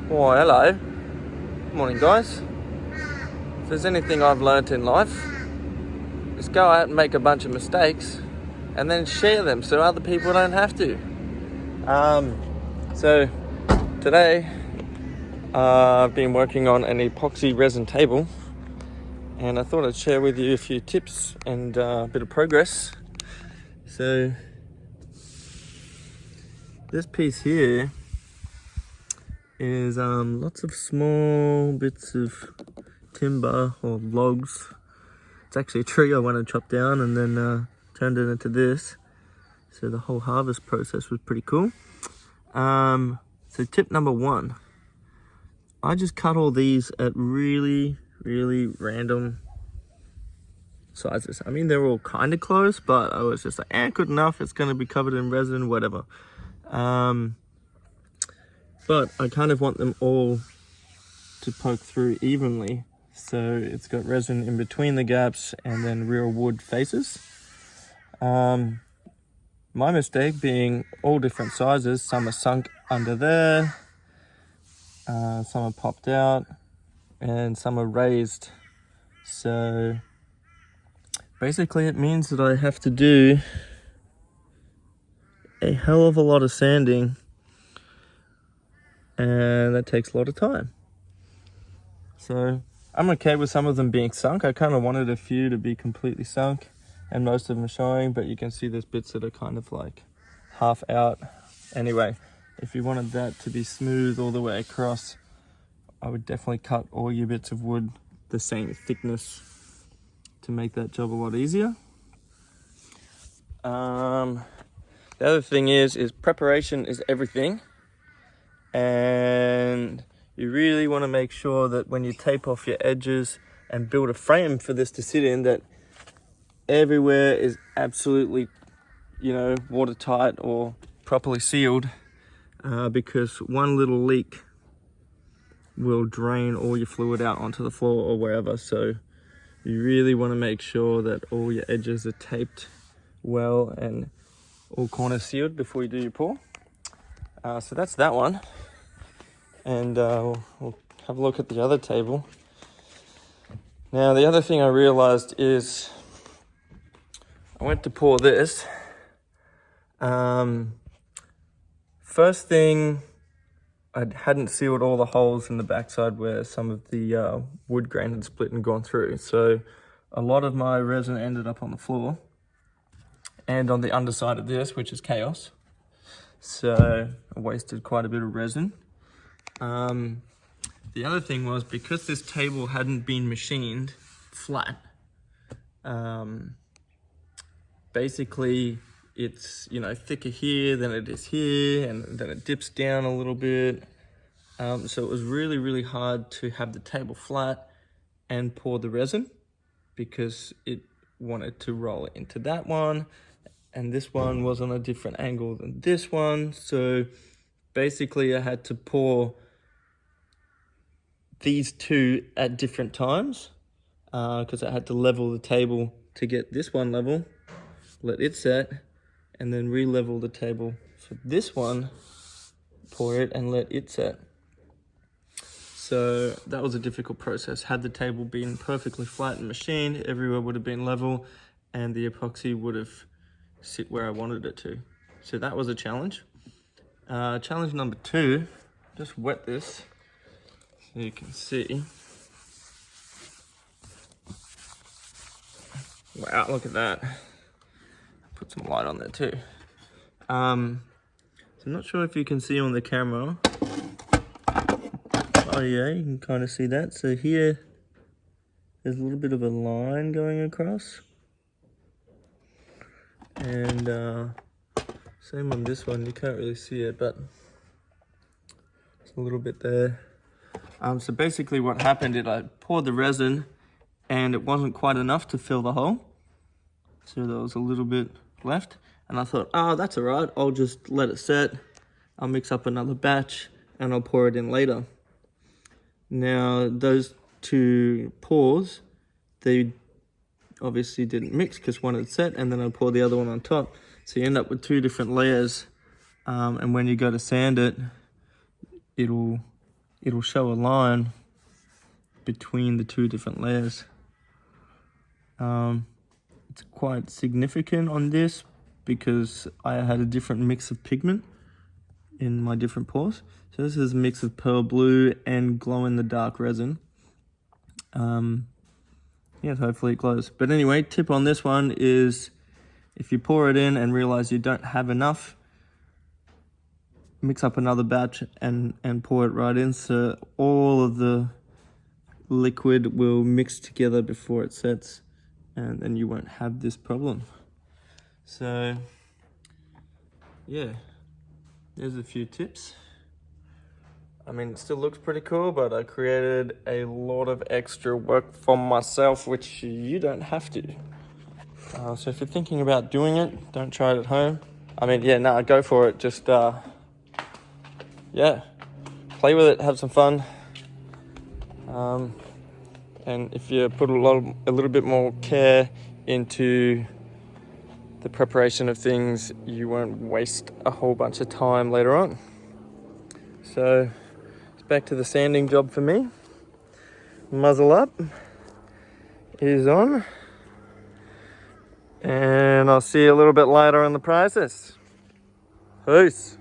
Why, hello. Morning, guys. If there's anything I've learnt in life, is go out and make a bunch of mistakes and then share them so other people don't have to. So today I've been working on an epoxy resin table, and I thought I'd share with you a few tips and a bit of progress. So this piece here is lots of small bits of timber or logs. It's actually a tree I want to chop down and then turned it into this. So the whole harvest process was pretty cool. So tip number one, I just cut all these at really random sizes. I mean, they're all kind of close, but I was just like, good enough. It's going to be covered in resin, whatever. But I kind of want them all to poke through evenly. So it's got resin in between the gaps and then real wood faces. My mistake being all different sizes. Some are sunk under there, some are popped out, and some are raised. So basically it means that I have to do a hell of a lot of sanding, and that takes a lot of time. So I'm okay with some of them being sunk. I kind of wanted a few to be completely sunk and most of them showing, but you can see there's bits that are kind of like half out. Anyway, if you wanted that to be smooth all the way across, I would definitely cut all your bits of wood the same thickness to make that job a lot easier. The other thing is preparation is everything. And you really want to make sure that when you tape off your edges and build a frame for this to sit in, that everywhere is absolutely, watertight or properly sealed, because one little leak will drain all your fluid out onto the floor or wherever. So you really want to make sure that all your edges are taped well and all corners sealed before you do your pour. So that's that one. And we'll have a look at the other table. Now, the other thing I realized is I went to pour this. First thing, I hadn't sealed all the holes in the backside where some of the wood grain had split and gone through. So a lot of my resin ended up on the floor and on the underside of this, which is chaos. So I wasted quite a bit of resin. The other thing was, because this table hadn't been machined flat, basically it's, thicker here than it is here, and then it dips down a little bit. So it was really hard to have the table flat and pour the resin, because it wanted to roll into that one, and this one was on a different angle than this one. So basically I had to pour these two at different times, because I had to level the table to get this one level, let it set, and then re-level the table for this one, pour it and let it set. So that was a difficult process. Had the table been perfectly flat and machined, everywhere would have been level and the epoxy would have sit where I wanted it to. So that was a challenge. Challenge number two, just wet this so you can see. Wow, look at that. Put some light on there too. So I'm not sure if you can see on the camera. Oh yeah, you can kind of see that. So here, there's a little bit of a line going across. And same on this one, you can't really see it, but it's a little bit there. So basically what happened is I poured the resin and it wasn't quite enough to fill the hole. So there was a little bit left. And I thought, that's all right. I'll just let it set. I'll mix up another batch and I'll pour it in later. Now, those two pours, they obviously didn't mix because one had set, and then I poured the other one on top. So you end up with two different layers. And when you go to sand it, it'll it'll show a line between the two different layers. It's quite significant on this because I had a different mix of pigment in my different pours. So this is a mix of pearl blue and glow in the dark resin. Yeah, so hopefully it glows. But anyway, tip on this one is if you pour it in and realize you don't have enough, mix up another batch and pour it right in, so all of the liquid will mix together before it sets, and then you won't have this problem. So yeah, there's a few tips. I mean, it still looks pretty cool, but I created a lot of extra work for myself, which you don't have to. So if you're thinking about doing it, don't try it at home. I mean, yeah, no, go for it. Just, yeah, play with it, have some fun. And if you put a little bit more care into the preparation of things, you won't waste a whole bunch of time later on. So it's back to the sanding job for me. Muzzle up is on, and I'll see you a little bit later in the process. Peace.